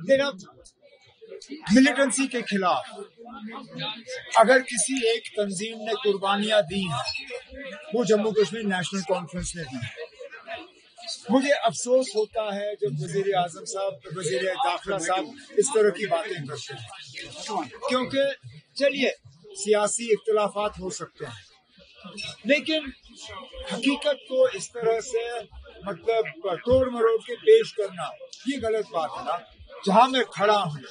देखना, मिलिटेंसी के खिलाफ अगर किसी एक तंजीम ने कुर्बानियां दी हैं, वो जम्मू कश्मीर नेशनल कॉन्फ्रेंस ने दी। मुझे अफसोस होता है जब वजीर आजम साहब, वजीर दाखिला साहब इस तरह की बातें करते हैं, क्योंकि चलिए सियासी इख्तिलाफात हो सकते हैं, लेकिन हकीकत को इस तरह से मतलब तोड़ मरोड़ के पेश करना ये गलत बात है ना। जहां मैं खड़ा हूँ,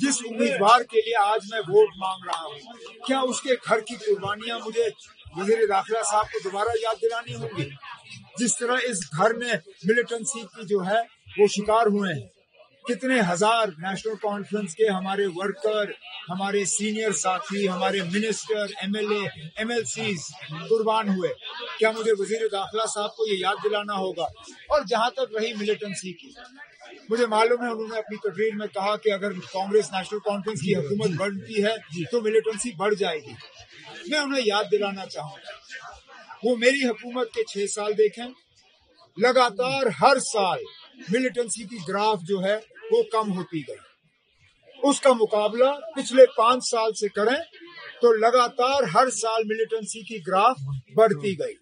जिस उम्मीदवार के लिए आज मैं वोट मांग रहा हूँ, क्या उसके घर की कुर्बानियां मुझे वजीर दाखिला साहब को दोबारा याद दिलानी होंगी? जिस तरह इस घर में मिलिटेंसी की जो है वो शिकार हुए हैं, कितने हजार नेशनल कॉन्फ्रेंस के हमारे वर्कर, हमारे सीनियर साथी, हमारे मिनिस्टर, एमएलए, एमएलसीज कुर्बान हुए। क्या मुझे वजीर दाखिला साहब को ये याद दिलाना होगा? और जहां तक रही मिलिटेंसी की, मुझे मालूम है उन्होंने अपनी तकरीर में कहा कि अगर कांग्रेस नेशनल कॉन्फ्रेंस की हुकूमत बढ़ती है तो मिलिटेंसी बढ़ जाएगी। मैं उन्हें याद दिलाना चाहूंगा, वो मेरी हुकूमत के 6 साल देखें, लगातार हर साल मिलिटेंसी की ग्राफ जो है वो कम होती गई। उसका मुकाबला पिछले 5 साल से करें तो लगातार हर साल मिलिटेंसी की ग्राफ बढ़ती गई।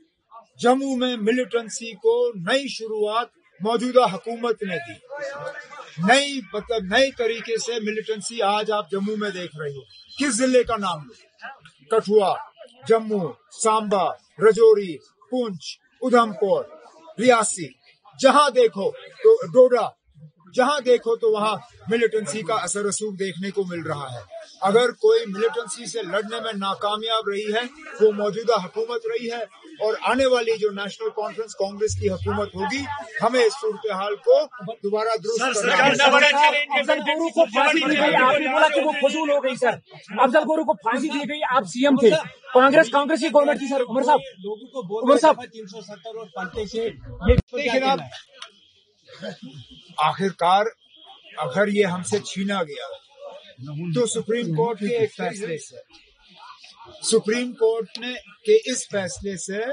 जम्मू में मिलिटेंसी को नई शुरुआत मौजूदा हुकूमत ने दी। नई तरीके से मिलिटेंसी आज आप जम्मू में देख रहे हो। किस जिले का नाम लो? कठुआ, जम्मू, सांबा, रजौरी, पुंछ, उधमपुर, रियासी, जहां देखो तो डोडा, जहां देखो तो वहां मिलिटेंसी का असर रसूख देखने को मिल रहा है। अगर कोई मिलिटेंसी से लड़ने में नाकामयाब रही है वो मौजूदा हुकूमत रही है, और आने वाली जो नेशनल कॉन्फ्रेंस कांग्रेस की हुकूमत होगी, हमें इस सूरत हाल को दोबारा दुरुस्त करना है। अफजल गुरु को फांसी दी गई, आपने बोला कि वो फजूल हो गई सर। अफजल गुरु को फांसी दी गई, आप सीएम थे, कांग्रेस की गवर्नमेंट थी सर। उमर साहब, लोगों को बोल 370 और पंते से लेकिन अब आखिरकार अगर ये हमसे छीना गया तो सुप्रीम कोर्ट के एक फैसले से, सुप्रीम कोर्ट ने के इस फैसले से,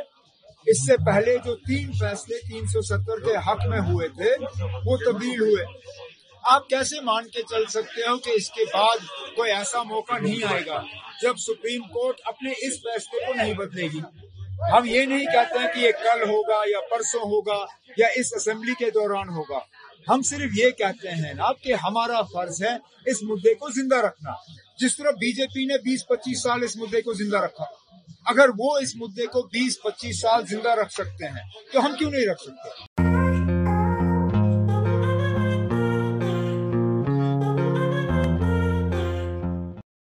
इससे पहले जो 3 फैसले 370 के हक में हुए थे वो तब्दील हुए। आप कैसे मान के चल सकते हो कि इसके बाद कोई ऐसा मौका नहीं आएगा जब सुप्रीम कोर्ट अपने इस फैसले को नहीं बदलेगी? हम ये नहीं कहते हैं कि ये कल होगा या परसों होगा या इस असेंबली के दौरान होगा। हम सिर्फ ये कहते हैं ना कि हमारा फर्ज है इस मुद्दे को जिंदा रखना। जिस तरह बीजेपी ने 20-25 साल इस मुद्दे को जिंदा रखा, अगर वो इस मुद्दे को 20-25 साल जिंदा रख सकते हैं तो हम क्यों नहीं रख सकते?